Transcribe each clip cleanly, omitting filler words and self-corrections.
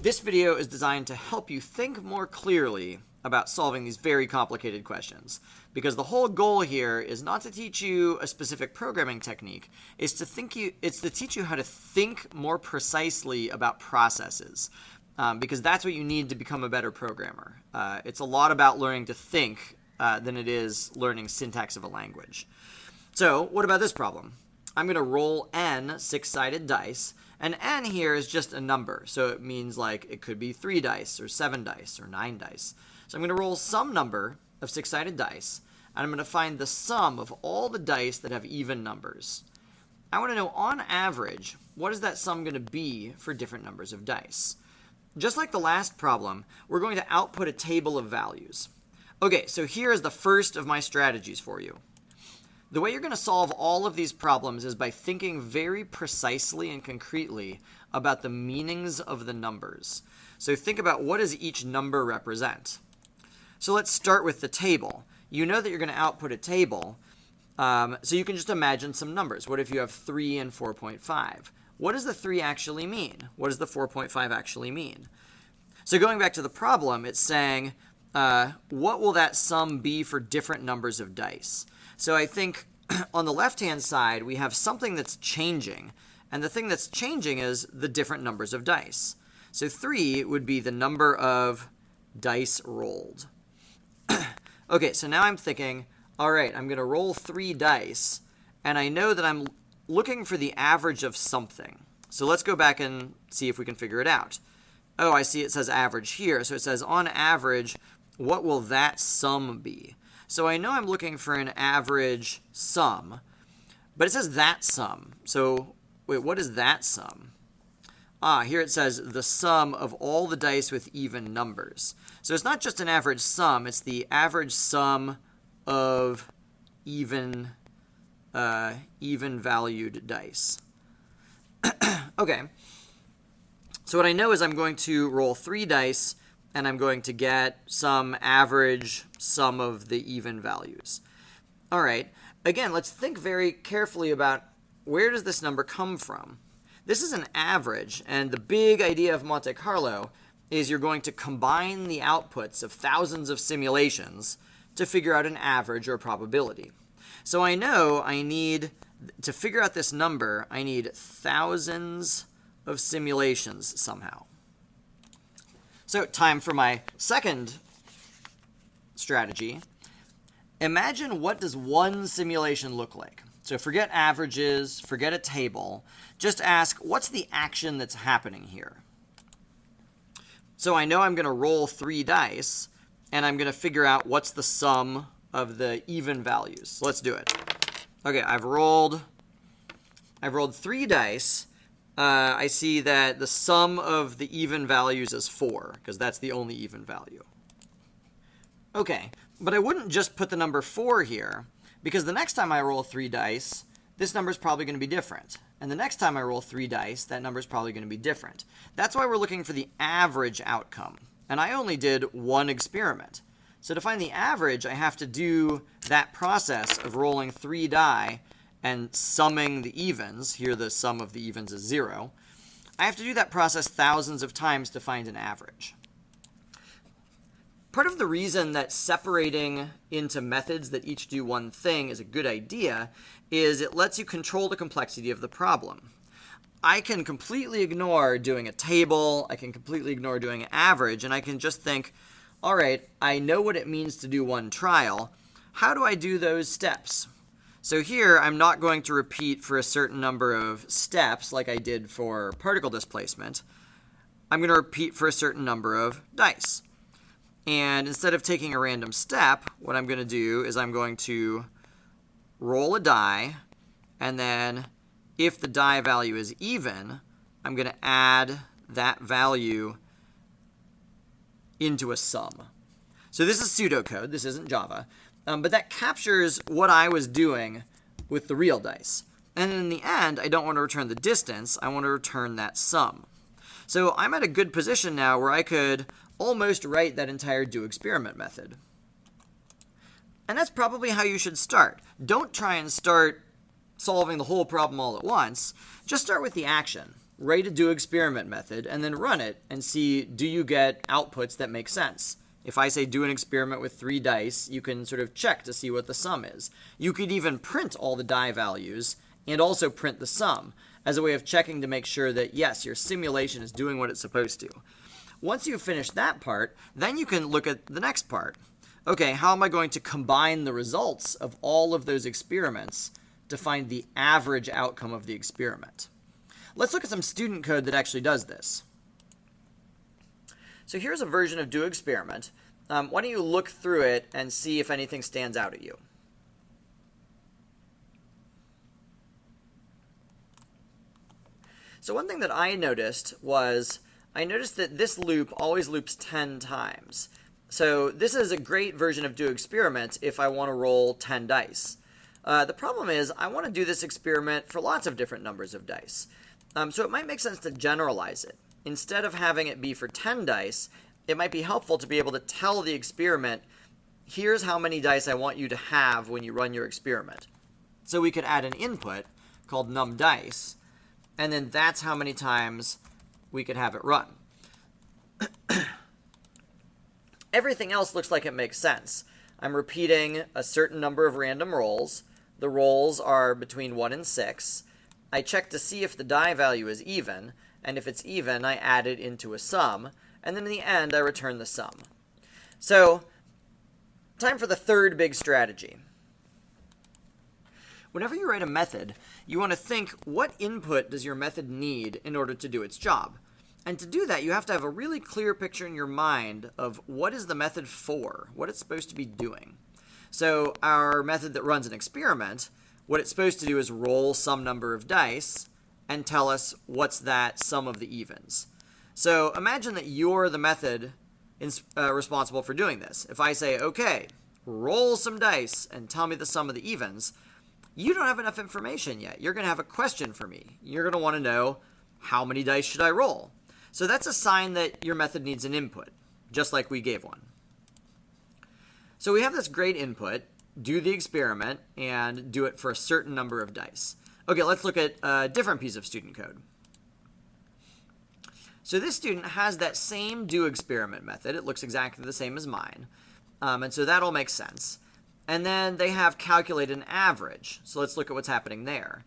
This video is designed to help you think more clearly about solving these very complicated questions, because the whole goal here is not to teach you a specific programming technique, it's to teach you how to think more precisely about processes, because that's what you need to become a better programmer. It's a lot about learning to think than it is learning syntax of a language. So what about this problem? I'm going to roll n six-sided dice, and n here is just a number, so it means like it could be 3 dice or 7 dice or 9 dice. So I'm going to roll some number of six-sided dice, and I'm going to find the sum of all the dice that have even numbers. I want to know, on average, what is that sum going to be for different numbers of dice? Just like the last problem, we're going to output a table of values. Okay, so here is the first of my strategies for you. The way you're going to solve all of these problems is by thinking very precisely and concretely about the meanings of the numbers. So think about, what does each number represent? So let's start with the table. You know that you're going to output a table, so you can just imagine some numbers. What if you have 3 and 4.5? What does the 3 actually mean? What does the 4.5 actually mean? So going back to the problem, it's saying, what will that sum be for different numbers of dice? So I think on the left-hand side, we have something that's changing. And the thing that's changing is the different numbers of dice. So 3 would be the number of dice rolled. Okay, so now I'm thinking, all right, I'm going to roll 3 dice. And I know that I'm looking for the average of something. So let's go back and see if we can figure it out. Oh, I see it says average here. So it says, on average, what will that sum be? So I know I'm looking for an average sum, but it says that sum. So wait, what is that sum? Here it says the sum of all the dice with even numbers. So it's not just an average sum, it's the average sum of even valued dice. Okay. So what I know is I'm going to roll 3 dice, and I'm going to get some average sum of the even values. All right. Again, let's think very carefully about, where does this number come from? This is an average, and the big idea of Monte Carlo is you're going to combine the outputs of thousands of simulations to figure out an average or probability. So I know I need, to figure out this number, I need thousands of simulations somehow. So time for my second strategy. Imagine, what does one simulation look like? So forget averages, forget a table. Just ask, what's the action that's happening here? So I know I'm going to roll 3 dice, and I'm going to figure out what's the sum of the even values. So let's do it. Okay, I've rolled 3 dice. I see that the sum of the even values is 4, because that's the only even value. Okay, but I wouldn't just put the number 4 here, because the next time I roll 3 dice, this number is probably going to be different. And the next time I roll 3 dice, that number is probably going to be different. That's why we're looking for the average outcome. And I only did 1 experiment. So to find the average, I have to do that process of rolling 3 die and summing the evens. Here the sum of the evens is 0. I have to do that process thousands of times to find an average. Part of the reason that separating into methods that each do one thing is a good idea is it lets you control the complexity of the problem. I can completely ignore doing a table, I can completely ignore doing an average, and I can just think, all right, I know what it means to do one trial. How do I do those steps? So here, I'm not going to repeat for a certain number of steps like I did for particle displacement. I'm going to repeat for a certain number of dice. And instead of taking a random step, what I'm going to do is I'm going to roll a die, and then if the die value is even, I'm going to add that value into a sum. So this is pseudocode, this isn't Java, but that captures what I was doing with the real dice. And in the end, I don't want to return the distance, I want to return that sum. So I'm at a good position now where I could almost write that entire do experiment method. And that's probably how you should start. Don't try and start solving the whole problem all at once. Just start with the action. write a do experiment method, and then run it and see, do you get outputs that make sense? If I say do an experiment with 3 dice, you can sort of check to see what the sum is. You could even print all the die values and also print the sum as a way of checking to make sure that, yes, your simulation is doing what it's supposed to. Once you've finished that part, then you can look at the next part. Okay, how am I going to combine the results of all of those experiments to find the average outcome of the experiment? Let's look at some student code that actually does this. So here's a version of do experiment. Why don't you look through it and see if anything stands out at you? So one thing that I noticed was, that this loop always loops 10 times. So this is a great version of do experiment if I want to roll 10 dice. The problem is I want to do this experiment for lots of different numbers of dice. So it might make sense to generalize it. Instead of having it be for 10 dice, it might be helpful to be able to tell the experiment, here's how many dice I want you to have when you run your experiment. So we could add an input called numDice, and then that's how many times we could have it run. Everything else looks like it makes sense. I'm repeating a certain number of random rolls. The rolls are between 1 and 6. I check to see if the die value is even, and if it's even, I add it into a sum, and then in the end, I return the sum. So, time for the third big strategy. Whenever you write a method, you want to think, what input does your method need in order to do its job? And to do that, you have to have a really clear picture in your mind of what is the method for, what it's supposed to be doing. So our method that runs an experiment, what it's supposed to do is roll some number of dice and tell us what's that sum of the evens. So imagine that you're the method responsible for doing this. If I say, okay, roll some dice and tell me the sum of the evens, you don't have enough information yet. You're going to have a question for me. You're going to want to know, how many dice should I roll? So that's a sign that your method needs an input, just like we gave one. So we have this great input, do the experiment, and do it for a certain number of dice. Okay, let's look at a different piece of student code. So this student has that same do experiment method. It looks exactly the same as mine. And so that all makes sense. And then they have calculate an average. So let's look at what's happening there.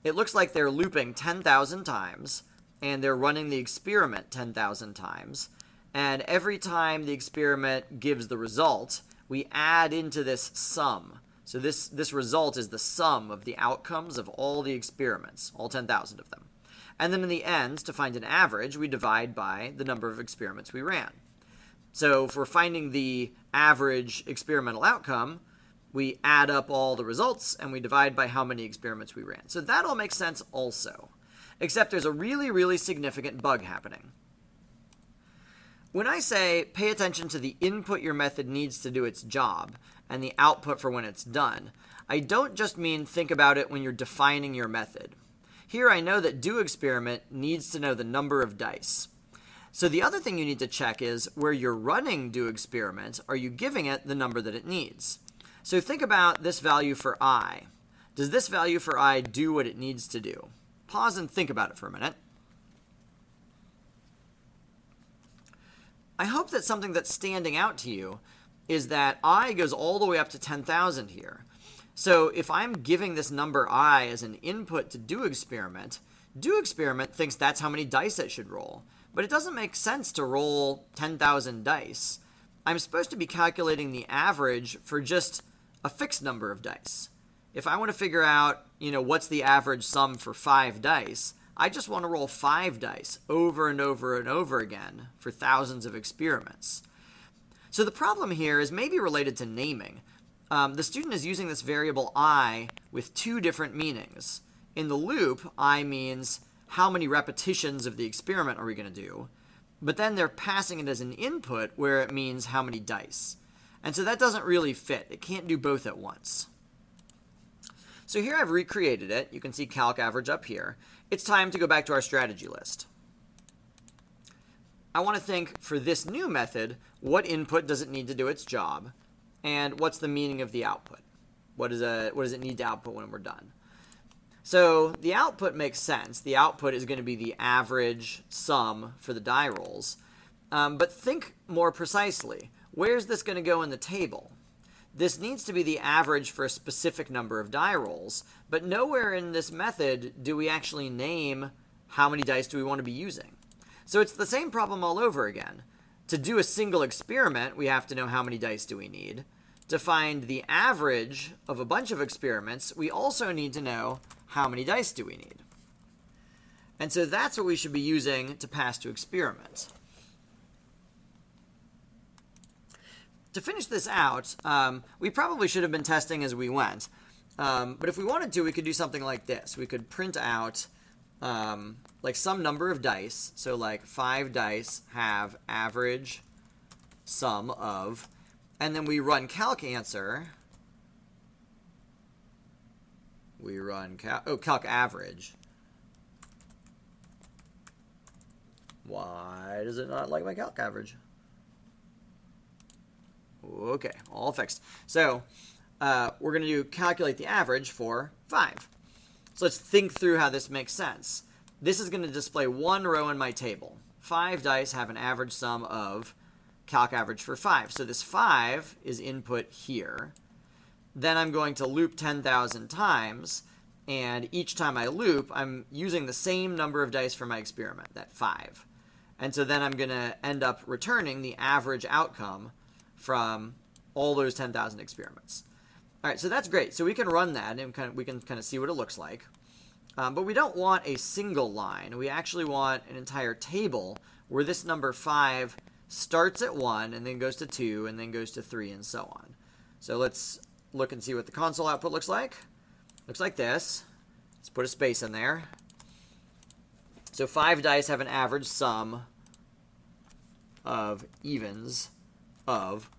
It looks like they're looping 10,000 times, and they're running the experiment 10,000 times. And every time the experiment gives the result, we add into this sum. So this result is the sum of the outcomes of all the experiments, all 10,000 of them. And then in the end, to find an average, we divide by the number of experiments we ran. So if we're finding the average experimental outcome, we add up all the results and we divide by how many experiments we ran. So that all makes sense also, except there's a really, really significant bug happening. When I say pay attention to the input your method needs to do its job and the output for when it's done, I don't just mean think about it when you're defining your method. Here I know that do experiment needs to know the number of dice. So the other thing you need to check is where you're running do experiment, are you giving it the number that it needs? So think about this value for I. Does this value for I do what it needs to do? Pause and think about it for a minute. I hope that something that's standing out to you is that I goes all the way up to 10,000 here. So if I'm giving this number I as an input to do experiment thinks that's how many dice it should roll. But it doesn't make sense to roll 10,000 dice. I'm supposed to be calculating the average for just a fixed number of dice. If I want to figure out, what's the average sum for 5 dice, I just want to roll 5 dice over and over and over again for thousands of experiments. So the problem here is maybe related to naming. The student is using this variable I with 2 different meanings. In the loop, I means how many repetitions of the experiment are we going to do, but then they're passing it as an input where it means how many dice. And so that doesn't really fit. It can't do both at once. So here I've recreated it. You can see calc average up here. It's time to go back to our strategy list. I want to think for this new method, what input does it need to do its job? And what's the meaning of the output? What does it need to output when we're done? So the output makes sense. The output is going to be the average sum for the die rolls. But think more precisely. Where's this going to go in the table? This needs to be the average for a specific number of die rolls, but nowhere in this method do we actually name how many dice do we want to be using. So it's the same problem all over again. To do a single experiment, we have to know how many dice do we need. To find the average of a bunch of experiments, we also need to know how many dice do we need. And so that's what we should be using to pass to experiments. To finish this out, we probably should have been testing as we went. But if we wanted to, we could do something like this. We could print out like some number of dice. So like 5 dice have average sum of, and then we run calc answer. We run calc average. Why does it not like my calc average? Okay, all fixed. So we're going to do calculate the average for 5. So let's think through how this makes sense. This is going to display one row in my table. 5 dice have an average sum of calc average for 5. So this 5 is input here. Then I'm going to loop 10,000 times, and each time I loop, I'm using the same number of dice for my experiment, that 5. And so then I'm going to end up returning the average outcome from all those 10,000 experiments. All right, so that's great. So we can run that, and we can kind of see what it looks like. But we don't want a single line. We actually want an entire table where this number 5 starts at 1, and then goes to 2, and then goes to 3, and so on. So let's look and see what the console output looks like. Looks like this. Let's put a space in there. So 5 dice have an average sum of evens of.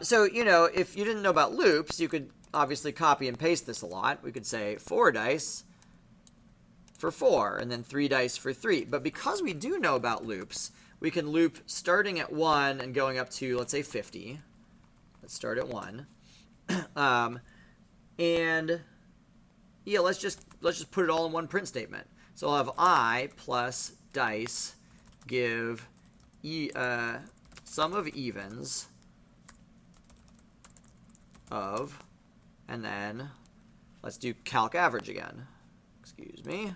So, you know, if you didn't know about loops, you could obviously copy and paste this a lot. We could say 4 dice for 4, and then 3 dice for 3. But because we do know about loops, we can loop starting at 1 and going up to, let's say, 50. Let's start at 1. And yeah, let's just put it all in one print statement. So I'll have I plus dice give sum of evens of, and then let's do calc average again. Excuse me.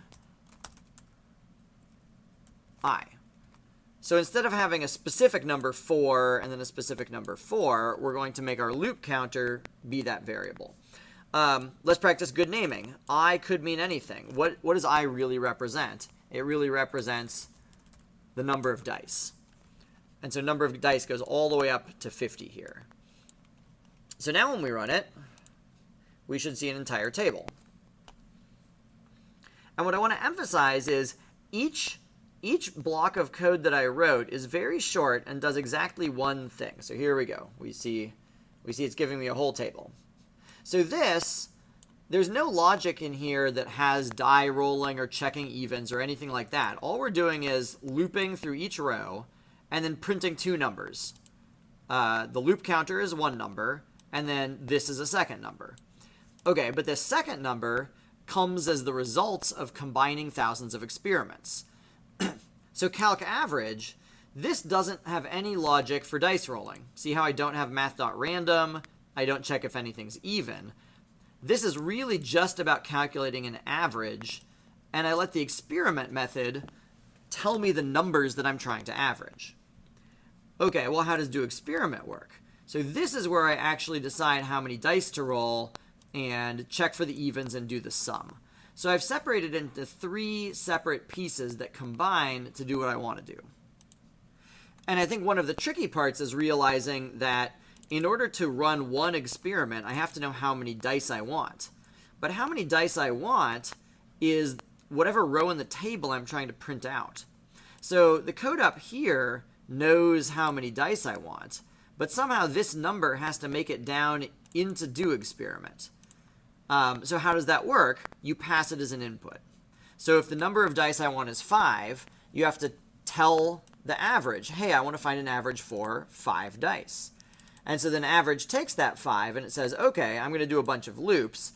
I. So instead of having a specific number 4 and then a specific number 4, we're going to make our loop counter be that variable. Let's practice good naming. I could mean anything. What does I really represent? It really represents the number of dice. And so number of dice goes all the way up to 50 here. So now when we run it, we should see an entire table. And what I want to emphasize is each block of code that I wrote is very short and does exactly one thing. So here we go. We see it's giving me a whole table. So there's no logic in here that has die rolling or checking evens or anything like that. All we're doing is looping through each row and then printing 2 numbers. The loop counter is 1 number, and then this is a second number. Okay, but this second number comes as the result of combining thousands of experiments. So calc average, this doesn't have any logic for dice rolling. See how I don't have math.random? I don't check if anything's even. This is really just about calculating an average, and I let the experiment method tell me the numbers that I'm trying to average. Okay, well, how does do experiment work? So this is where I actually decide how many dice to roll and check for the evens and do the sum. So I've separated into 3 separate pieces that combine to do what I want to do. And I think one of the tricky parts is realizing that in order to run one experiment, I have to know how many dice I want. But how many dice I want is whatever row in the table I'm trying to print out. So the code up here knows how many dice I want, but somehow this number has to make it down into do experiment. So how does that work? You pass it as an input. So if the number of dice I want is 5, you have to tell the average, hey, I want to find an average for 5 dice. And so then average takes that 5 and it says, okay, I'm going to do a bunch of loops.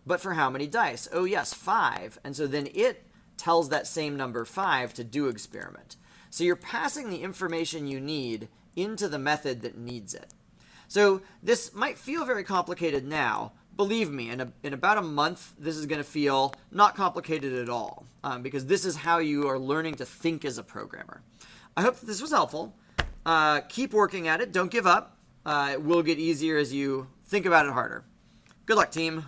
But for how many dice? Oh yes, 5. And so then it tells that same number 5 to do experiment. So you're passing the information you need into the method that needs it. So this might feel very complicated now. Believe me, in about a month, this is going to feel not complicated at all, because this is how you are learning to think as a programmer. I hope that this was helpful. Keep working at it. Don't give up. It will get easier as you think about it harder. Good luck, team.